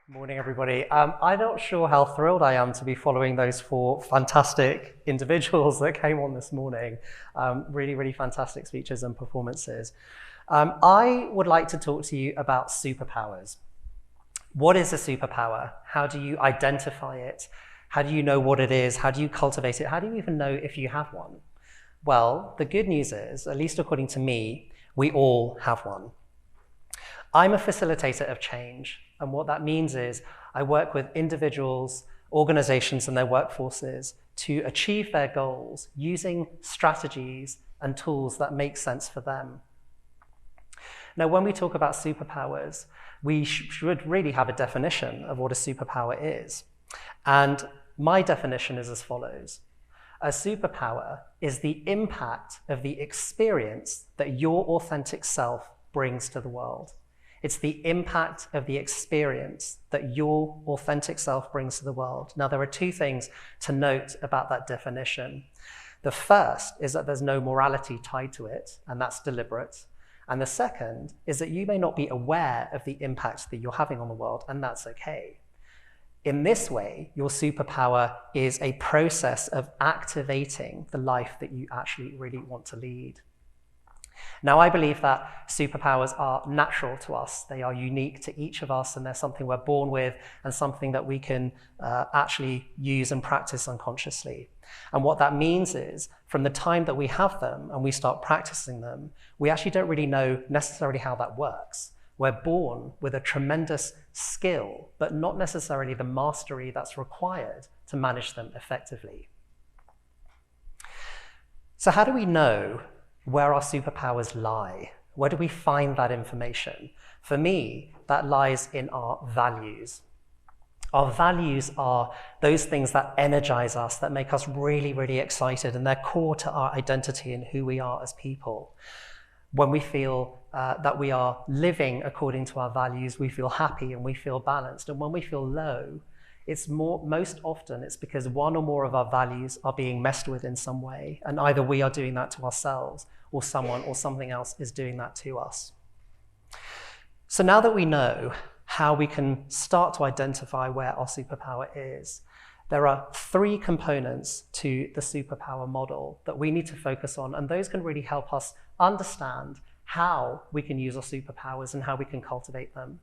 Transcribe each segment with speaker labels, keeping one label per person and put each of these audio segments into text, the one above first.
Speaker 1: Morning, everybody. I'm not sure how thrilled I am to be following those four fantastic individuals that came on this morning. Really, really fantastic speeches and performances. I would like to talk to you about superpowers. What is a superpower? How do you identify it? How do you know what it is? How do you cultivate it? How do you even know if you have one? Well, the good news is, at least according to me, we all have one. I'm a facilitator of change, and what that means is I work with individuals, organizations, and their workforces to achieve their goals using strategies and tools that make sense for them. Now, when we talk about superpowers, we should really have a definition of what a superpower is. And my definition is as follows. A superpower is the impact of the experience that your authentic self brings to the world. It's the impact of the experience that your authentic self brings to the world. Now, there are two things to note about that definition. The first is that there's no morality tied to it, and that's deliberate. And the second is that you may not be aware of the impact that you're having on the world, and that's okay. In this way, your superpower is a process of activating the life that you actually really want to lead. Now, I believe that superpowers are natural to us. They are unique to each of us, and they're something we're born with and something that we can actually use and practice unconsciously. And what that means is, from the time that we have them and we start practicing them, we actually don't really know necessarily how that works. We're born with a tremendous skill, but not necessarily the mastery that's required to manage them effectively. So how do we know where our superpowers lie? Where do we find that information? For me, that lies in our values. Our values are those things that energize us, that make us really, really excited, and they're core to our identity and who we are as people. When we feel that we are living according to our values, we feel happy and we feel balanced. And when we feel low, most often it's because one or more of our values are being messed with in some way, and either we are doing that to ourselves or someone or something else is doing that to us. So now that we know how we can start to identify where our superpower is, there are three components to the superpower model that we need to focus on, and those can really help us understand how we can use our superpowers and how we can cultivate them.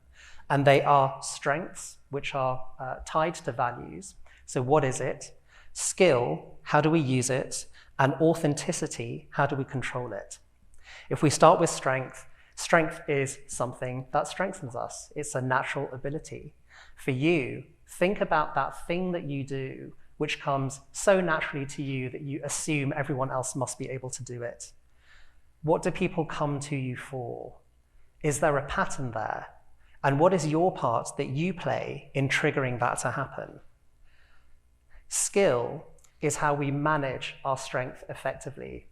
Speaker 1: And they are strengths, which are tied to values. So what is it? Skill, how do we use it? And authenticity, how do we control it? If we start with strength, strength is something that strengthens us. It's a natural ability. For you, think about that thing that you do, which comes so naturally to you that you assume everyone else must be able to do it. What do people come to you for? Is there a pattern there? And what is your part that you play in triggering that to happen? Skill is how we manage our strength effectively.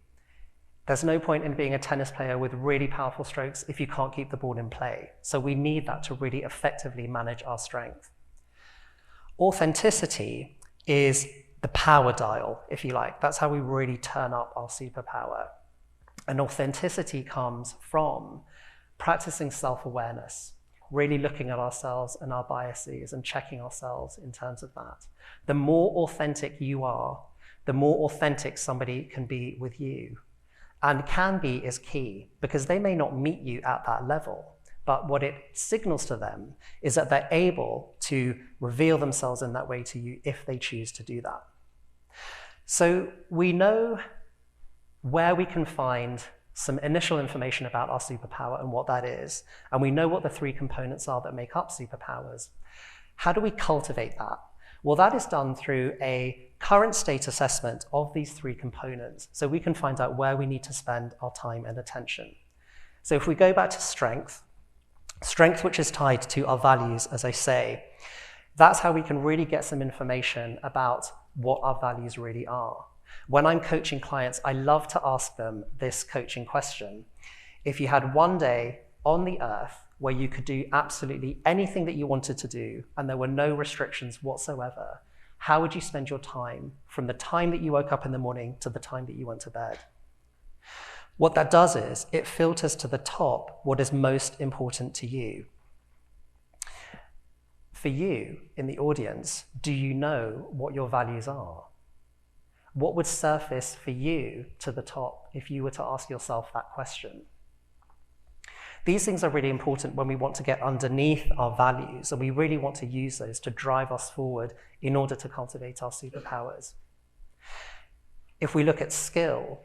Speaker 1: There's no point in being a tennis player with really powerful strokes if you can't keep the ball in play. So we need that to really effectively manage our strength. Authenticity is the power dial, if you like. That's how we really turn up our superpower. And authenticity comes from practicing self-awareness, really looking at ourselves and our biases and checking ourselves in terms of that. The more authentic you are, the more authentic somebody can be with you. And can be is key, because they may not meet you at that level, but what it signals to them is that they're able to reveal themselves in that way to you if they choose to do that. So we know where we can find some initial information about our superpower and what that is, and we know what the three components are that make up superpowers. How do we cultivate that? Well, that is done through a current state assessment of these three components, so we can find out where we need to spend our time and attention. So if we go back to strength, which is tied to our values, as I say, that's how we can really get some information about what our values really are. When I'm coaching clients, I love to ask them this coaching question. If you had one day on the earth where you could do absolutely anything that you wanted to do and there were no restrictions whatsoever, how would you spend your time from the time that you woke up in the morning to the time that you went to bed? What that does is it filters to the top what is most important to you. For you in the audience, do you know what your values are? What would surface for you to the top if you were to ask yourself that question? These things are really important when we want to get underneath our values, and we really want to use those to drive us forward in order to cultivate our superpowers. If we look at skill,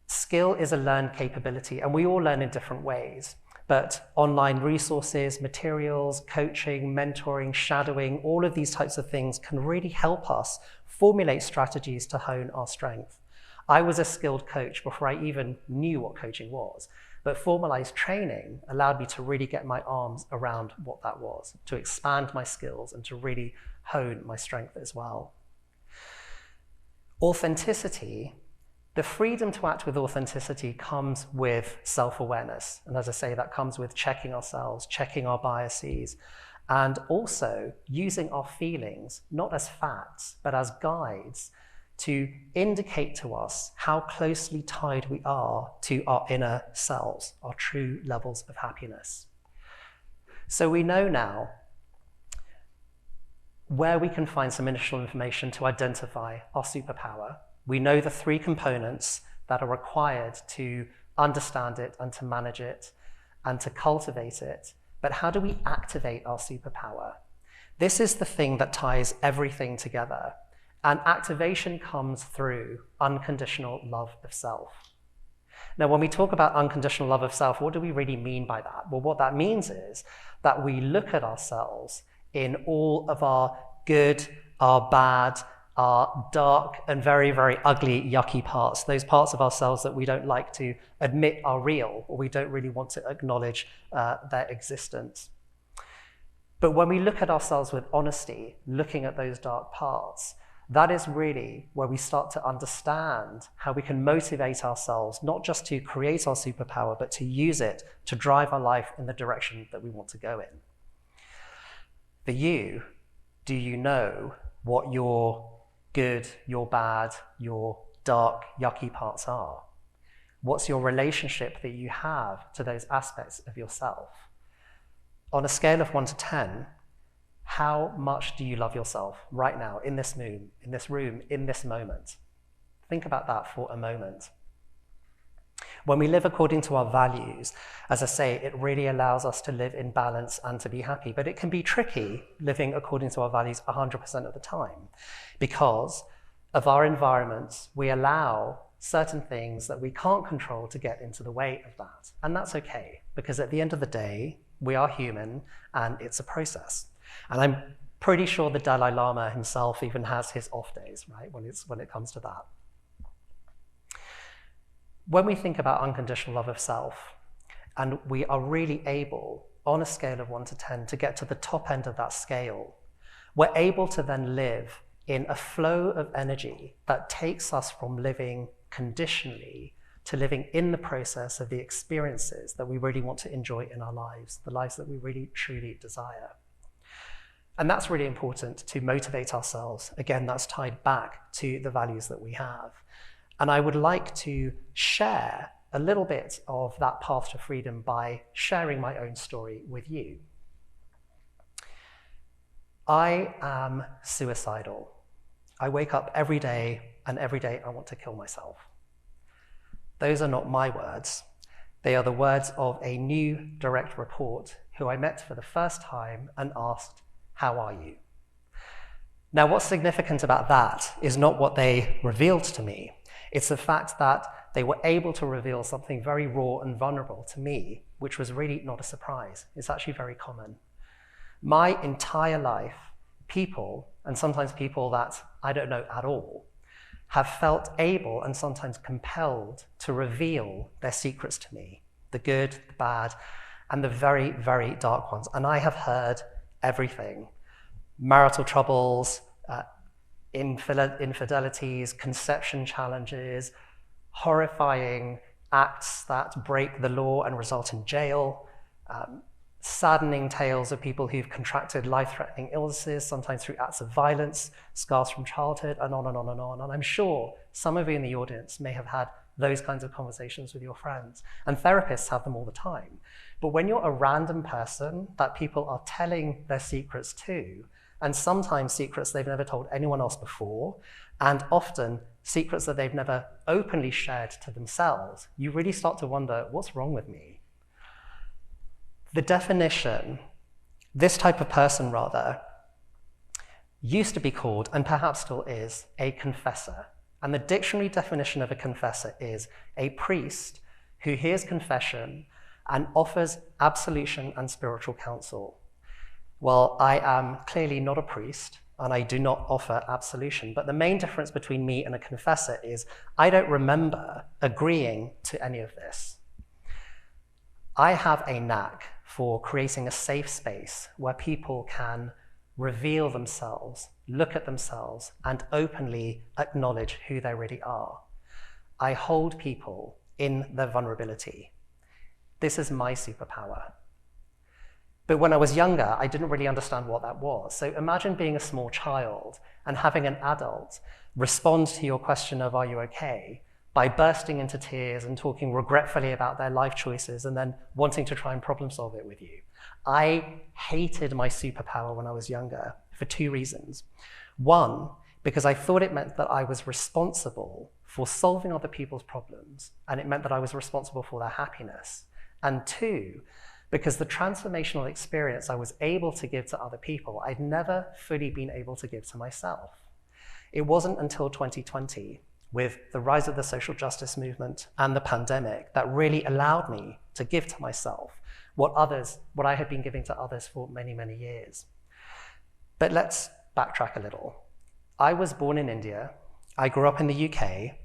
Speaker 1: skill is a learned capability, and we all learn in different ways. But online resources, materials, coaching, mentoring, shadowing, all of these types of things can really help us formulate strategies to hone our strength. I was a skilled coach before I even knew what coaching was, but formalized training allowed me to really get my arms around what that was, to expand my skills and to really hone my strength as well. Authenticity. The freedom to act with authenticity comes with self-awareness. And as I say, that comes with checking ourselves, checking our biases, and also using our feelings, not as facts, but as guides to indicate to us how closely tied we are to our inner selves, our true levels of happiness. So we know now where we can find some initial information to identify our superpower. We know the 3 components that are required to understand it and to manage it and to cultivate it. But how do we activate our superpower? This is the thing that ties everything together. And activation comes through unconditional love of self. Now, when we talk about unconditional love of self, what do we really mean by that? Well, what that means is that we look at ourselves in all of our good, our bad, our dark and very, very ugly, yucky parts, those parts of ourselves that we don't like to admit are real, or we don't really want to acknowledge their existence. But when we look at ourselves with honesty, looking at those dark parts, that is really where we start to understand how we can motivate ourselves, not just to create our superpower, but to use it to drive our life in the direction that we want to go in. For you, do you know what your good, your bad, your dark, yucky parts are? What's your relationship that you have to those aspects of yourself? On a scale of 1 to 10, how much do you love yourself right now, in this room, in this moment? Think about that for a moment. When we live according to our values, as I say, it really allows us to live in balance and to be happy. But it can be tricky living according to our values 100% of the time. Because of our environments, we allow certain things that we can't control to get into the way of that. And that's okay, because at the end of the day, we are human and it's a process. And I'm pretty sure the Dalai Lama himself even has his off days, right, when it comes to that. When we think about unconditional love of self, and we are really able, on a scale of 1 to 10, to get to the top end of that scale, we're able to then live in a flow of energy that takes us from living conditionally to living in the process of the experiences that we really want to enjoy in our lives, the lives that we really, truly desire. And that's really important to motivate ourselves. Again, that's tied back to the values that we have. And I would like to share a little bit of that path to freedom by sharing my own story with you. I am suicidal. I wake up every day, and every day I want to kill myself. Those are not my words. They are the words of a new direct report who I met for the first time and asked, "How are you?" Now, what's significant about that is not what they revealed to me. It's the fact that they were able to reveal something very raw and vulnerable to me, which was really not a surprise. It's actually very common. My entire life, people, and sometimes people that I don't know at all, have felt able and sometimes compelled to reveal their secrets to me, the good, the bad, and the very, very dark ones. And I have heard everything: marital troubles, infidelities, conception challenges, horrifying acts that break the law and result in jail, saddening tales of people who've contracted life-threatening illnesses, sometimes through acts of violence, scars from childhood, and on and on and on. And I'm sure some of you in the audience may have had those kinds of conversations with your friends. And therapists have them all the time. But when you're a random person that people are telling their secrets to, and sometimes secrets they've never told anyone else before, and often secrets that they've never openly shared to themselves, you really start to wonder, what's wrong with me? The definition, this type of person rather, used to be called, and perhaps still is, a confessor. And the dictionary definition of a confessor is a priest who hears confession and offers absolution and spiritual counsel. Well, I am clearly not a priest, and I do not offer absolution, but the main difference between me and a confessor is I don't remember agreeing to any of this. I have a knack for creating a safe space where people can reveal themselves, look at themselves, and openly acknowledge who they really are. I hold people in their vulnerability. This is my superpower. But when I was younger, I didn't really understand what that was. So imagine being a small child and having an adult respond to your question of, are you okay, by bursting into tears and talking regretfully about their life choices and then wanting to try and problem solve it with you. I hated my superpower when I was younger for two reasons. One, because I thought it meant that I was responsible for solving other people's problems, and it meant that I was responsible for their happiness. And two, because the transformational experience I was able to give to other people, I'd never fully been able to give to myself. It wasn't until 2020, with the rise of the social justice movement and the pandemic, that really allowed me to give to myself what I had been giving to others for many, many years. But let's backtrack a little. I was born in India. I grew up in the UK.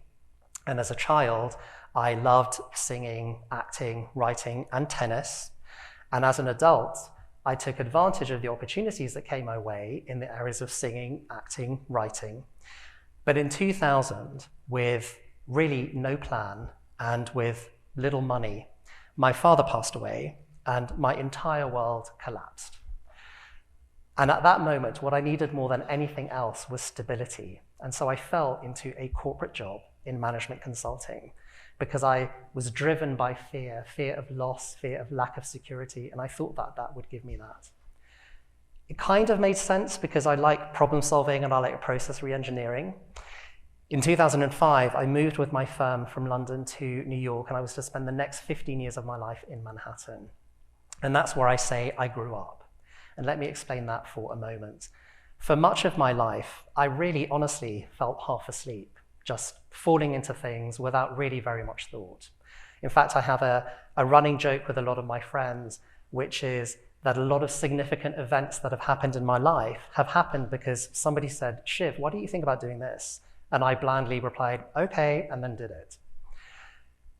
Speaker 1: And as a child, I loved singing, acting, writing, and tennis. And as an adult, I took advantage of the opportunities that came my way in the areas of singing, acting, writing. But in 2000, with really no plan and with little money, my father passed away and my entire world collapsed. And at that moment, what I needed more than anything else was stability. And so I fell into a corporate job in management consulting because I was driven by fear of loss, fear of lack of security, and I thought that that would give me that. It kind of made sense because I like problem solving and I like process re-engineering. In 2005, I moved with my firm from London to New York, and I was to spend the next 15 years of my life in Manhattan. And that's where I say I grew up. And let me explain that for a moment. For much of my life, I really honestly felt half asleep, just falling into things without really very much thought. In fact, I have a running joke with a lot of my friends, which is that a lot of significant events that have happened in my life have happened because somebody said, Shiv, what do you think about doing this? And I blandly replied, okay, and then did it.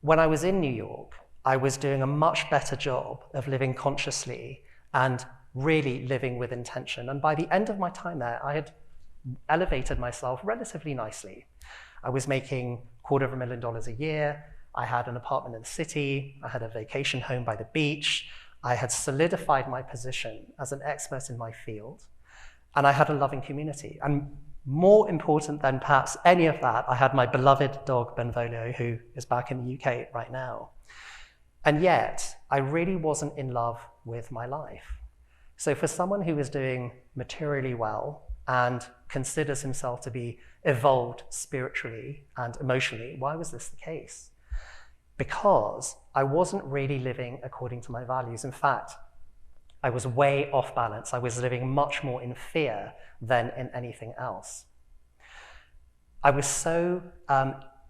Speaker 1: When I was in New York, I was doing a much better job of living consciously and really living with intention. And by the end of my time there, I had elevated myself relatively nicely. I was making $250,000 a year. I had an apartment in the city. I had a vacation home by the beach. I had solidified my position as an expert in my field. And I had a loving community. And more important than perhaps any of that, I had my beloved dog, Benvolio, who is back in the UK right now. And yet, I really wasn't in love with my life. So for someone who is doing materially well and considers himself to be evolved spiritually and emotionally, why was this the case? Because I wasn't really living according to my values. In fact, I was way off balance. I was living much more in fear than in anything else. I was so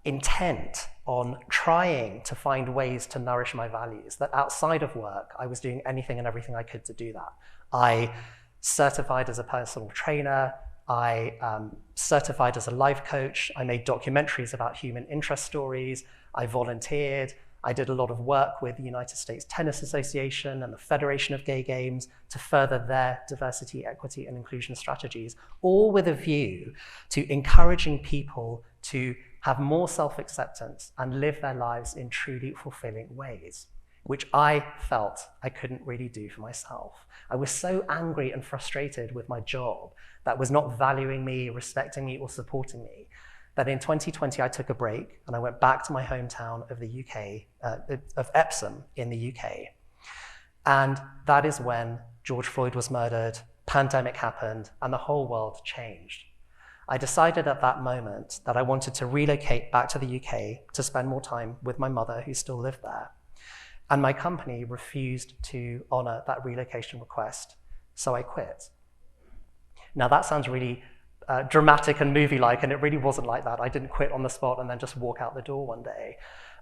Speaker 1: intent on trying to find ways to nourish my values that outside of work, I was doing anything and everything I could to do that. I certified as a personal trainer. I certified as a life coach. I made documentaries about human interest stories. I volunteered. I did a lot of work with the United States Tennis Association and the Federation of Gay Games to further their diversity, equity, and inclusion strategies, all with a view to encouraging people to have more self-acceptance and live their lives in truly fulfilling ways, which I felt I couldn't really do for myself. I was so angry and frustrated with my job that was not valuing me, respecting me, or supporting me, that in 2020 I took a break and I went back to my hometown of the UK, of Epsom in the UK. And that is when George Floyd was murdered, pandemic happened, and the whole world changed. I decided at that moment that I wanted to relocate back to the UK to spend more time with my mother, who still lived there. And my company refused to honor that relocation request, so I quit. Now that sounds really dramatic and movie-like, and it really wasn't like that. I didn't quit on the spot and then just walk out the door one day.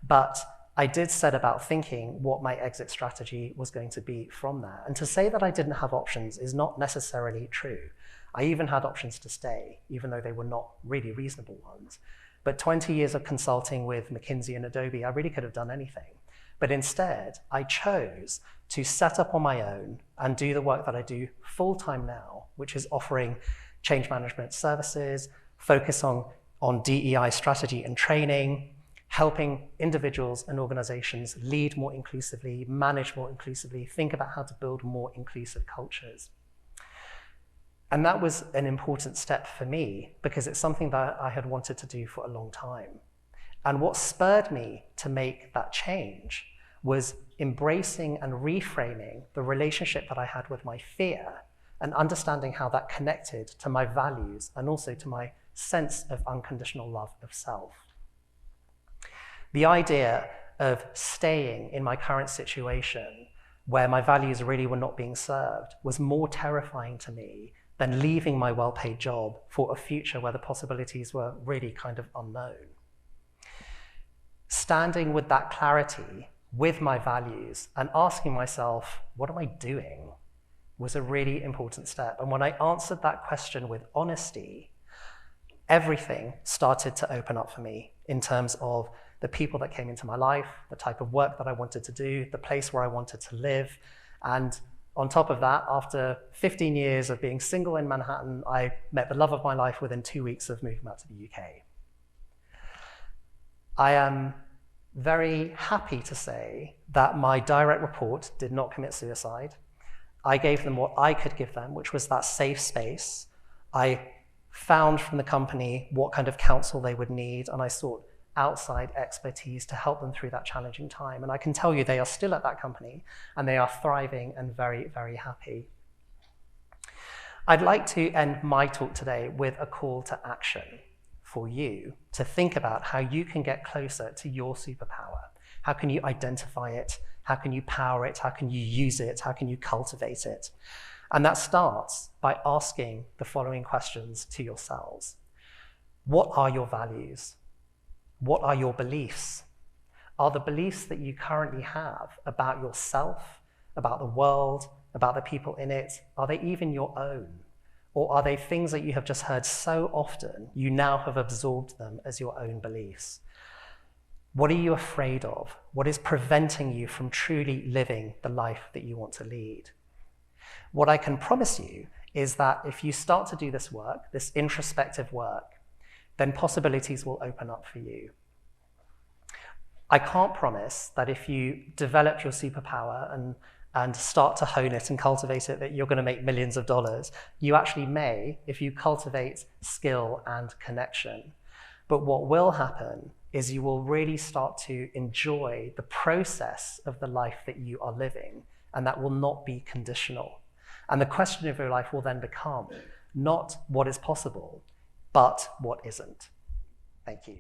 Speaker 1: But I did set about thinking what my exit strategy was going to be from that. And to say that I didn't have options is not necessarily true. I even had options to stay, even though they were not really reasonable ones. But 20 years of consulting with McKinsey and Adobe, I really could have done anything. But instead, I chose to set up on my own and do the work that I do full-time now, which is offering change management services, focus on DEI strategy and training, helping individuals and organizations lead more inclusively, manage more inclusively, think about how to build more inclusive cultures. And that was an important step for me because it's something that I had wanted to do for a long time. And what spurred me to make that change was embracing and reframing the relationship that I had with my fear and understanding how that connected to my values and also to my sense of unconditional love of self. The idea of staying in my current situation where my values really were not being served was more terrifying to me than leaving my well-paid job for a future where the possibilities were really kind of unknown. Standing with that clarity, with my values, and asking myself, what am I doing, was a really important step. And when I answered that question with honesty, everything started to open up for me in terms of the people that came into my life, the type of work that I wanted to do, the place where I wanted to live. And on top of that, after 15 years of being single in Manhattan, I met the love of my life within 2 weeks of moving back to the UK. I am very happy to say that my direct report did not commit suicide. I gave them what I could give them, which was that safe space. I found from the company what kind of counsel they would need, and I sought outside expertise to help them through that challenging time. And I can tell you they are still at that company, and they are thriving and very, very happy. I'd like to end my talk today with a call to action for you to think about how you can get closer to your superpower. How can you identify it? How can you power it? How can you use it? How can you cultivate it? And that starts by asking the following questions to yourselves. What are your values? What are your beliefs? Are the beliefs that you currently have about yourself, about the world, about the people in it, are they even your own? Or are they things that you have just heard so often, you now have absorbed them as your own beliefs? What are you afraid of? What is preventing you from truly living the life that you want to lead? What I can promise you is that if you start to do this work, this introspective work, then possibilities will open up for you. I can't promise that if you develop your superpower and start to hone it and cultivate it, that you're going to make millions of dollars. You actually may, if you cultivate skill and connection. But what will happen is you will really start to enjoy the process of the life that you are living, and that will not be conditional. And the question of your life will then become not what is possible, but what isn't. Thank you.